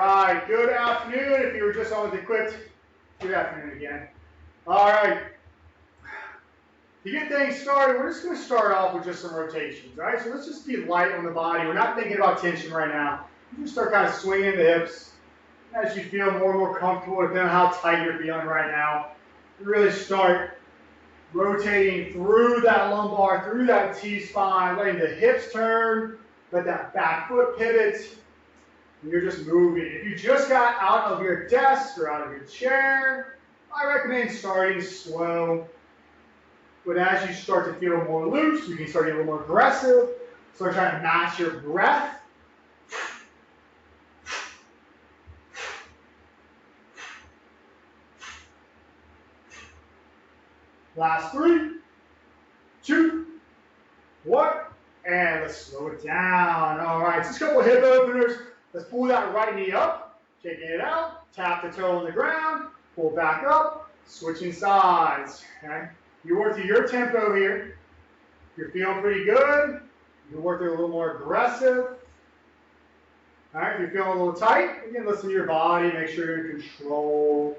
right, good afternoon. If you were just on with Equipped, good afternoon again. All right, to get things started, we're just going to start off with just some rotations. All right, so let's just be light on the body. We're not thinking about tension right now. You just start kind of swinging the hips as you feel more and more comfortable, depending on how tight you're feeling right now. You really start rotating through that lumbar, through that T-spine, letting the hips turn, let that back foot pivot, and you're just moving. If you just got out of your desk or out of your chair, I recommend starting slow. But as you start to feel more loose, you can start getting a little more aggressive, start trying to match your breath. Last 3, 2, 1, and let's slow it down. All right, just a couple of hip openers. Let's pull that right knee up, kicking it out, tap the toe on the ground, pull back up, switching sides. Okay, you work to your tempo here. If you're feeling pretty good, you can work it a little more aggressive. All right, if you're feeling a little tight, again, listen to your body, make sure you're in control,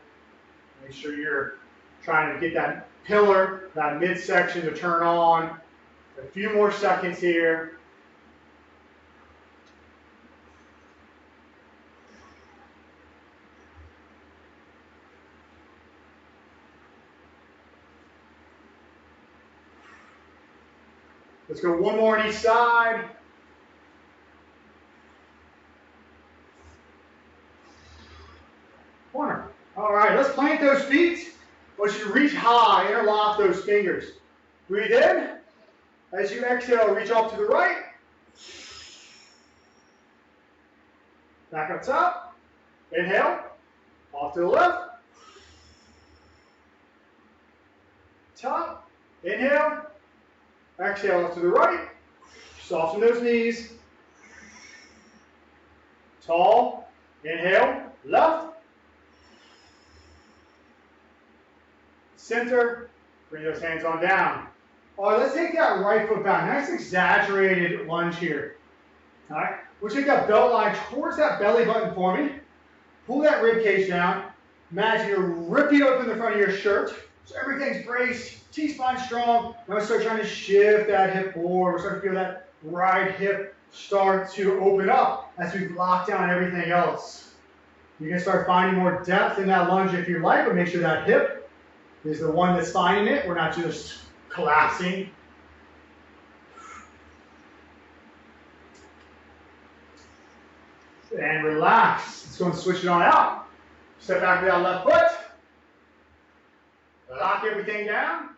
make sure you're trying to get that pillar, that midsection to turn on. A few more seconds here. Let's go one more on each side. Corner. All right, let's plant those feet. I want you to reach high, interlock those fingers. Breathe in. As you exhale, reach off to the right. Back up top. Inhale. Off to the left. Top. Inhale. Exhale off to the right. Soften those knees. Tall. Inhale. Left. Center. Bring those hands on down. All right, let's take that right foot back. Nice exaggerated lunge here. All right, we'll take that belt line towards that belly button for me. Pull that rib cage down. Imagine you're ripping open the front of your shirt. So everything's braced, T-spine strong. Now we start trying to shift that hip forward. We're starting to feel that right hip start to open up as we lock down everything else. You can start finding more depth in that lunge if you like, but make sure that hip is the one that's finding it. We're not just collapsing. And relax. Let's go and switch it on out. Step back to that left foot. Lock everything down.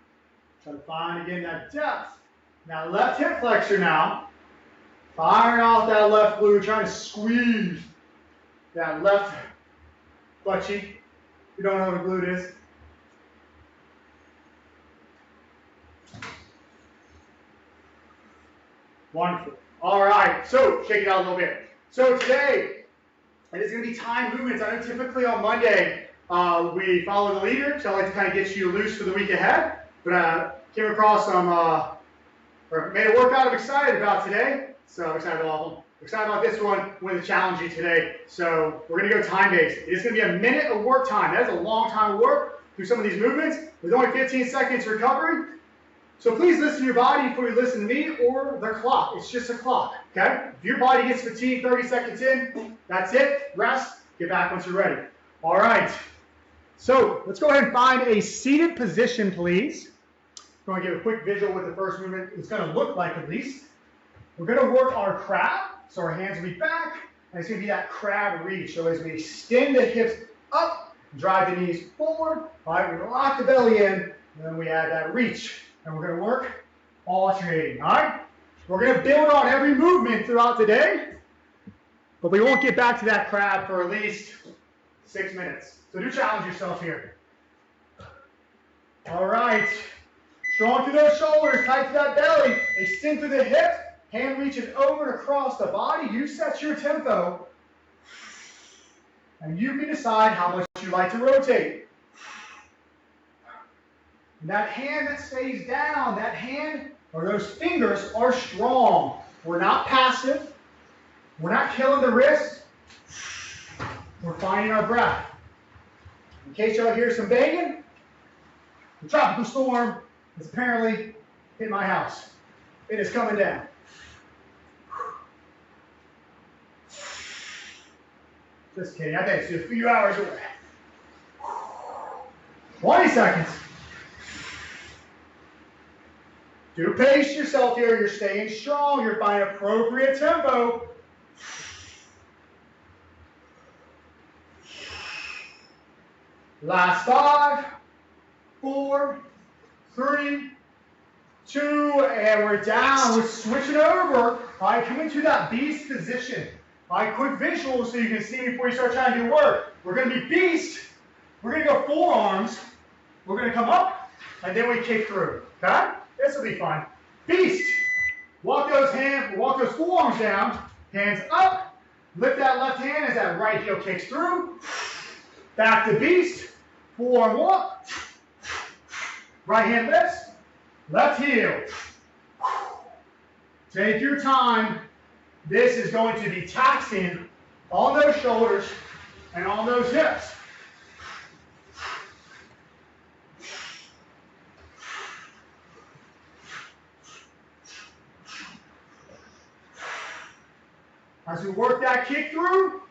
Try to find again that depth. Now left hip flexor now. Firing off that left glute, trying to squeeze that left butt cheek. If you don't know what a glute is. Wonderful. All right, so shake it out a little bit. So today, it is going to be time movements. I know typically on Monday, we follow the leader, so I like to kind of get you loose for the week ahead. But came across some, or made a workout I'm excited about today. So I'm excited about all of them. Excited about this one. I'm going to challenge you today. So we're going to go time-based. It's going to be a minute of work time. That's a long time of work through some of these movements. With only 15 seconds recovery. So please listen to your body before you listen to me or the clock. It's just a clock, okay? If your body gets fatigued 30 seconds in, that's it. Rest. Get back once you're ready. All right. So let's go ahead and find a seated position, please. I'm going to give a quick visual what the first movement is going to look like at least. We're going to work our crab. So our hands will be back, and it's going to be that crab reach. So as we extend the hips up, drive the knees forward. All right, we lock the belly in, and then we add that reach. And we're going to work alternating, all right? We're going to build on every movement throughout the day, but we won't get back to that crab for at least 6 minutes. So do challenge yourself here. All right. Strong through those shoulders, tight to that belly. Extend through the hips. Hand reaches over and across the body. You set your tempo. And you can decide how much you like to rotate. That hand that stays down, that hand or those fingers are strong. We're not passive. We're not killing the wrist. We're finding our breath. In case y'all hear some banging, the tropical storm has apparently hit my house. It is coming down. Just kidding. I think it's just a few hours away. 20 seconds. Do pace yourself here. You're staying strong. You're finding appropriate tempo. Last 5, 4, 3, 2, and we're down. We're switching over. All right, come into that beast position. All right, quick visual so you can see before you start trying to do work. We're going to be beast. We're going to go forearms. We're going to come up, and then we kick through. Okay? This will be fun. Beast. Walk those forearms down. Hands up. Lift that left hand as that right heel kicks through. Back to beast. Forearm walk. Right hand lifts. Left heel. Take your time. This is going to be taxing on those shoulders and on those hips. As we work that kick through,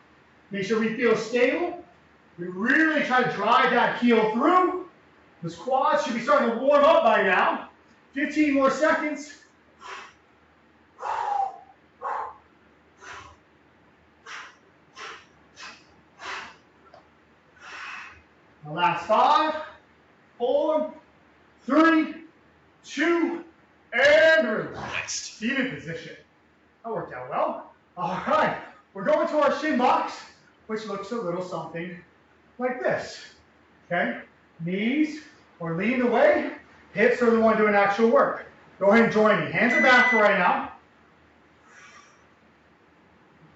make sure we feel stable. We really try to drive that heel through. The squats should be starting to warm up by now. 15 more seconds. The last 5, 4, 3, 2, and relax. Even position. That worked out well. All right, we're going to our shin box, which looks a little something like this. Okay, knees or lean away, hips are the one doing actual work. Go ahead and join me. Hands are back for right now.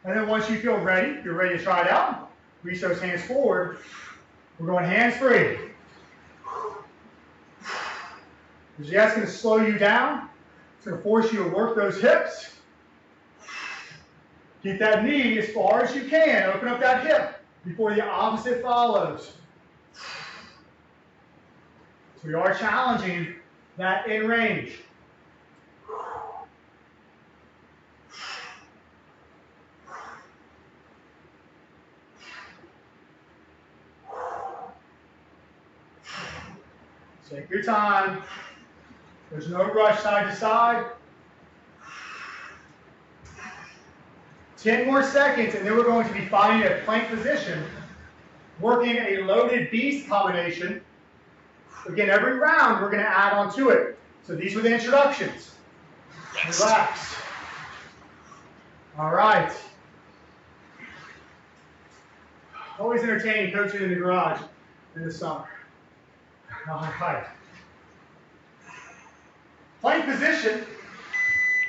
And then once you feel ready, if you're ready to try it out, reach those hands forward. We're going hands free. That's going to slow you down. It's going to force you to work those hips. Keep that knee as far as you can. Open up that hip before the opposite follows. So we are challenging that in range. Take your time. There's no rush side to side. 10 more seconds, and then we're going to be finding a plank position, working a loaded beast combination. Again, every round we're going to add on to it. So these were the introductions. Relax. All right. Always entertaining coaching in the garage in the summer. All right. Plank position.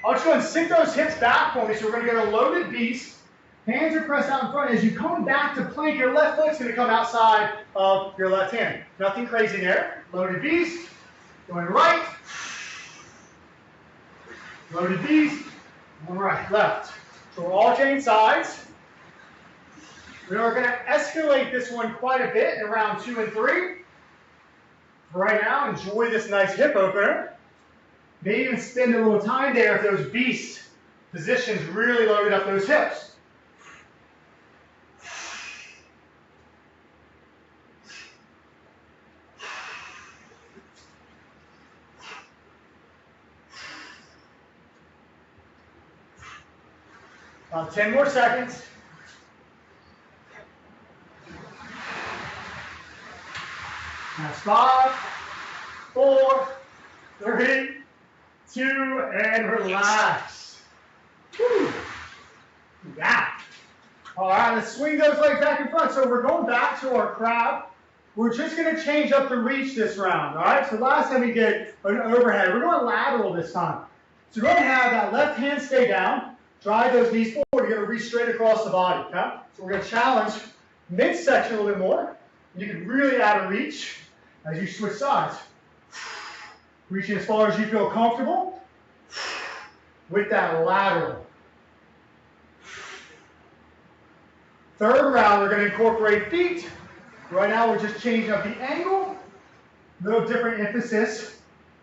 I want you to sink those hips back for me. So we're going to get a loaded beast. Hands are pressed out in front. As you come back to plank, your left foot's going to come outside of your left hand. Nothing crazy there. Loaded beast. Going right. Loaded beast. Going right. Left. So we're alternating sides. We are going to escalate this one quite a bit in round 2 and 3. For right now, enjoy this nice hip opener. Maybe even spend a little time there if those beast positions really loaded up those hips. About 10 more seconds. That's 5, 4, 3, 2, and relax. Whew. Yeah. All right, let's swing those legs back in front. So we're going back to our crab. We're just going to change up the reach this round. All right, so last time we did an overhead. We're going lateral this time. So we're going to have that left hand stay down. Drive those knees forward. You're going to reach straight across the body. Okay? So we're going to challenge midsection a little bit more. You can really add a reach as you switch sides. Reaching as far as you feel comfortable with that lateral. Third round, we're going to incorporate feet. Right now, we're just changing up the angle. Little different emphasis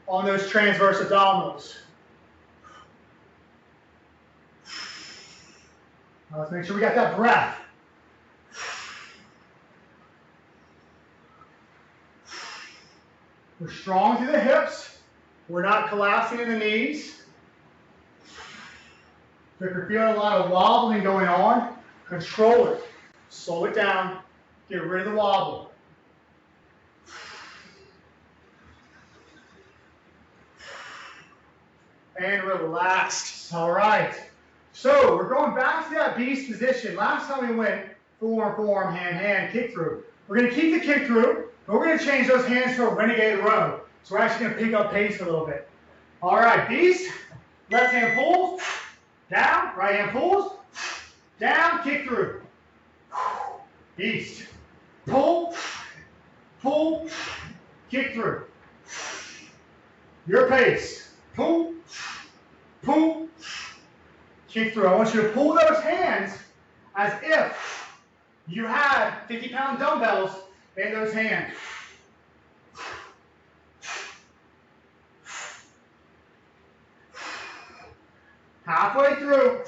on those transverse abdominals. Now let's make sure we got that breath. We're strong through the hips. We're not collapsing in the knees. So if you're feeling a lot of wobbling going on, control it. Slow it down. Get rid of the wobble. And relax. All right. So we're going back to that beast position. Last time we went forearm, hand, kick through. We're going to keep the kick through, but we're going to change those hands to a renegade row. So we're actually going to pick up pace a little bit. All right, beast. Left hand pulls, down. Right hand pulls, down, kick through. Beast. Pull, pull, kick through. Your pace. Pull, pull, kick through. I want you to pull those hands as if you had 50-pound dumbbells in those hands. Halfway through.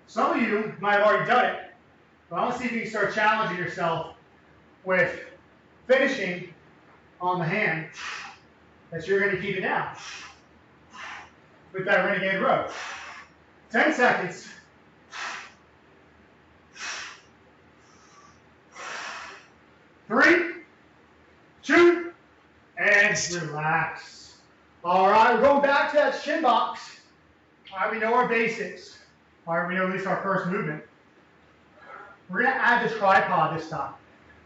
Some of you might have already done it, but I want to see if you can start challenging yourself with finishing on the hand that you're going to keep it down with that renegade row. 10 seconds. 3, 2, and relax. All right, we're going back to that shin box. All right, we know our basics. All right, we know at least our first movement. We're going to add the tripod this time.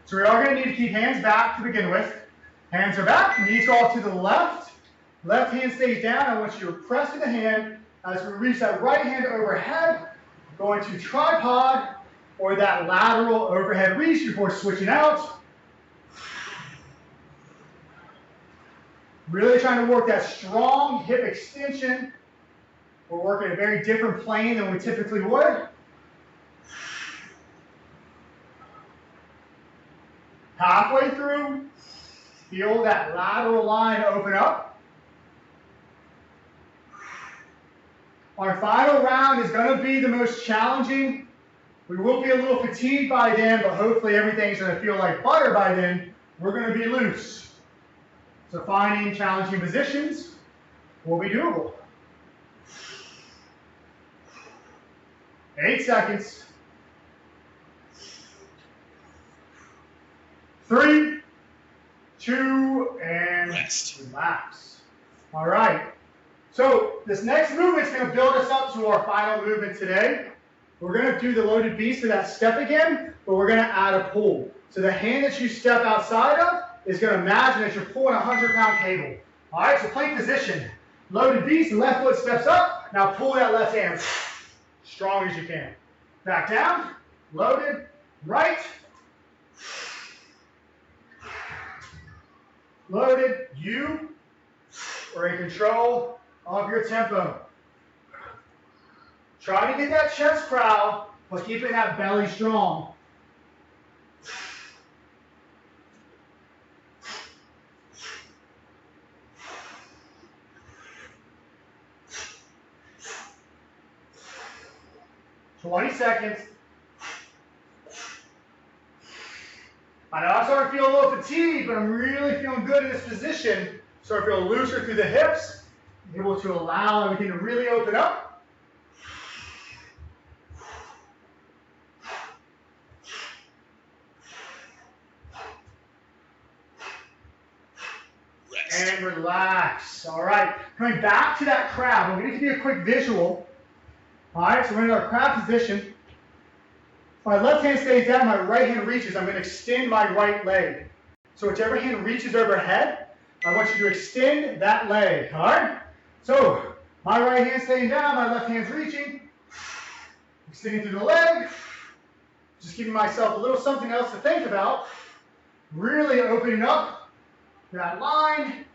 So we are going to need to keep hands back to begin with. Hands are back, knees go off to the left. Left hand stays down. I want you to press with the hand as we reach that right hand overhead. Going to tripod or that lateral overhead reach before switching out. Really trying to work that strong hip extension. We're working a very different plane than we typically would. Halfway through, feel that lateral line open up. Our final round is going to be the most challenging. We will be a little fatigued by then, but hopefully everything's going to feel like butter by then. We're going to be loose. So finding challenging positions will be doable. 8 seconds. 3, 2, and relax. All right. So this next movement is going to build us up to our final movement today. We're going to do the loaded beast to that step again, but we're going to add a pull. So the hand that you step outside of is going to imagine that you're pulling a 100-pound cable. All right, so plank position. Loaded beast, the left foot steps up. Now pull that left hand strong as you can. Back down, loaded, right. Loaded, you are in control of your tempo. Try to get that chest proud, but keeping that belly strong. "20 seconds. I know I'm starting to feel a little fatigued, but I'm really feeling good in this position. Start to feel looser through the hips, able to allow everything to really open up. And relax. All right, coming back to that crab. I'm going to give you a quick visual. All right, so we're in our crab position. My left hand stays down, my right hand reaches. I'm going to extend my right leg. So whichever hand reaches overhead, I want you to extend that leg. All right? So my right hand staying down, my left hand's reaching. Extending through the leg. Just giving myself a little something else to think about. Really opening up that line.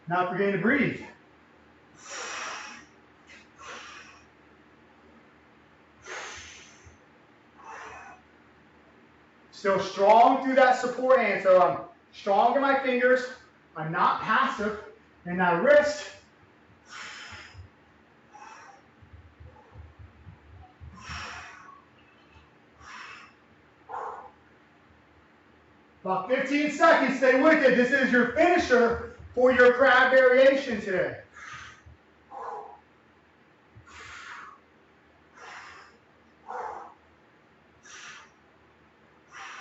Not forgetting to breathe. Still strong through that support hand. So I'm strong in my fingers. I'm not passive. And that wrist. About 15 seconds, stay with it. This is your finisher for your crab variation today.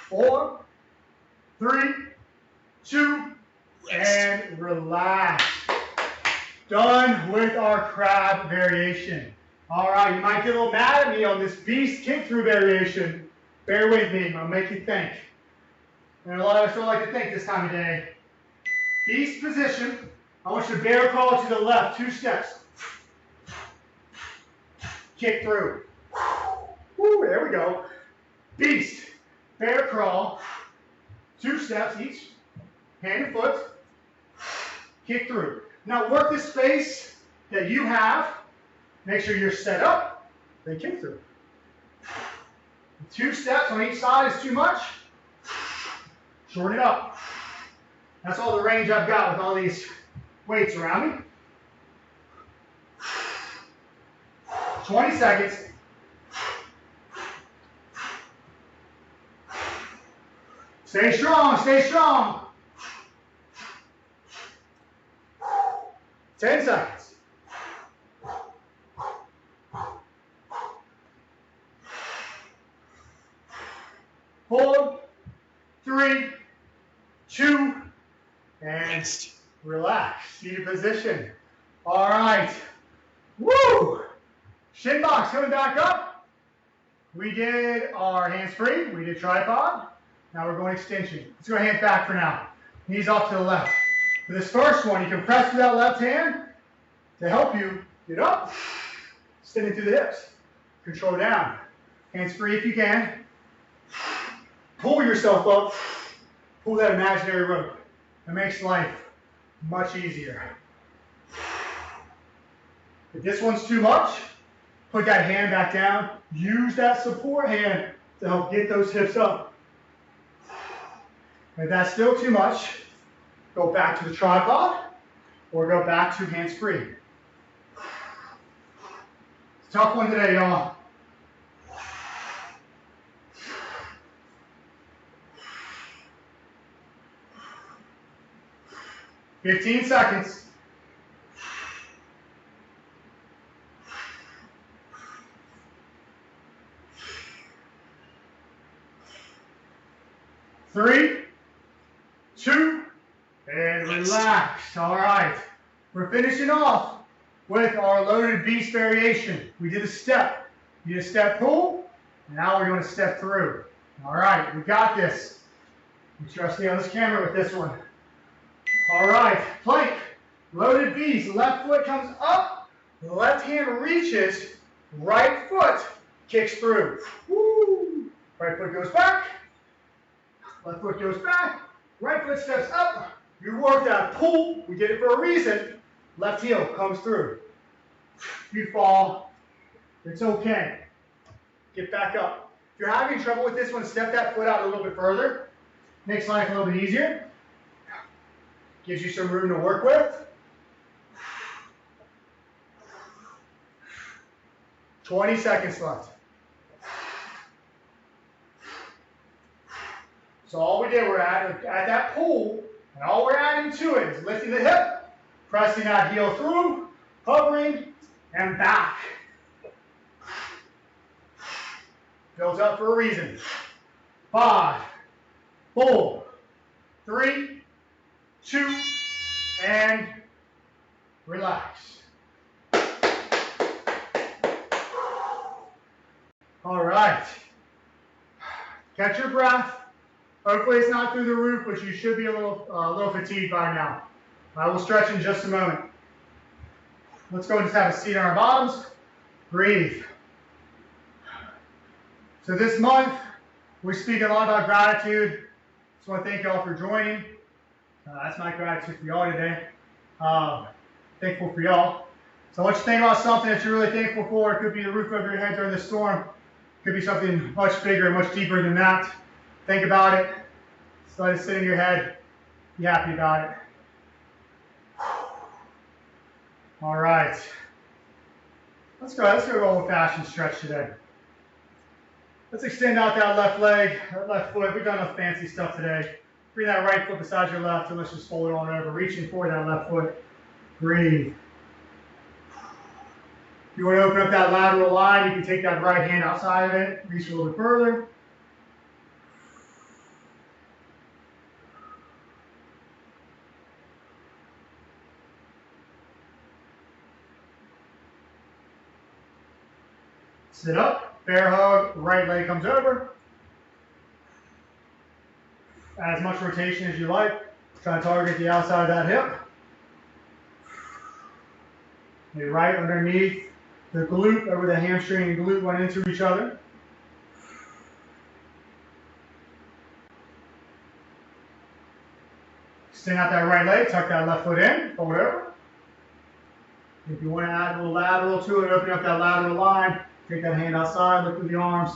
4, 3, 2, and relax. Done with our crab variation. All right, you might get a little mad at me on this beast kick through variation. Bear with me, I'll make you think. And a lot of us don't like to think this time of day. Beast position. I want you to bear crawl to the left, 2 steps. Kick through. Woo, there we go. Beast. Bear crawl. 2 steps each. Hand and foot. Kick through. Now work the space that you have. Make sure you're set up. Then kick through. 2 steps on each side is too much. Shorten it up. That's all the range I've got with all these weights around me. 20 seconds. Stay strong, stay strong. 10 seconds. Hold. 3, 2, and relax. Seated position. All right. Woo! Shin box coming back up. We did our hands free. We did tripod. Now we're going extension. Let's go hands back for now. Knees off to the left. For this first one, you can press with that left hand to help you get up, extending through the hips. Control down. Hands free if you can. Pull yourself up. Pull that imaginary rope. It makes life much easier. If this one's too much, put that hand back down. Use that support hand to help get those hips up. If that's still too much, go back to the tripod or go back to hands free. It's a tough one today, y'all. $15 seconds. Three, 2, and relax. All right. We're finishing off with our loaded beast variation. We did a step. You did a step pull. Now we're going to step through. All right. We got this. Make sure I stay on this camera with this one. All right, plank, loaded beast. Left foot comes up, left hand reaches, right foot kicks through. Woo. Right foot goes back, left foot goes back, right foot steps up. You work that pull, we did it for a reason. Left heel comes through. You fall, it's okay. Get back up. If you're having trouble with this one, step that foot out a little bit further. Makes life a little bit easier. Gives you some room to work with. 20 seconds left. So all we did, we're at that pull, and all we're adding to it is lifting the hip, pressing that heel through, hovering, and back. Built up for a reason. 5, 4, 3, 2, and relax. All right. Catch your breath. Hopefully it's not through the roof, but you should be a little fatigued by now. I will stretch in just a moment. Let's go and just have a seat on our bottoms. Breathe. So this month, we speak a lot about gratitude. Just want to thank y'all for joining. That's my gratitude for y'all today. Thankful for y'all. So I want you to think about something that you're really thankful for. It could be the roof over your head during the storm. It could be something much bigger and much deeper than that. Think about it. Just let it sit in your head. Be happy about it. All right. Let's go old-fashioned stretch today. Let's extend out that left leg, that left foot. We've done enough fancy stuff today. Bring that right foot beside your left, and let's just fold it on over. Reaching for that left foot. Breathe. If you want to open up that lateral line, you can take that right hand outside of it, reach a little bit further. Sit up, bear hug, right leg comes over. As much rotation as you like. Try to target the outside of that hip. Your right underneath the glute, over the hamstring and glute run into each other. Extend out that right leg, tuck that left foot in, fold over. If you want to add a little lateral to it, open up that lateral line, take that hand outside, lift with the arms.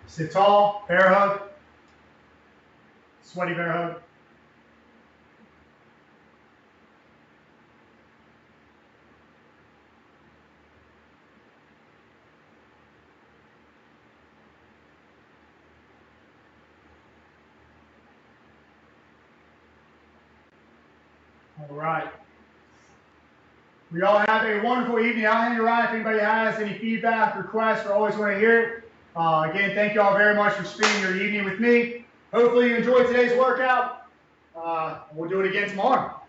Sit tall, bear hug, sweaty bear hug. All right. We all have a wonderful evening. I'll hang around if anybody has any feedback, requests, or always want to hear it. Again, thank you all very much for spending your evening with me. Hopefully you enjoyed today's workout. We'll do it again tomorrow.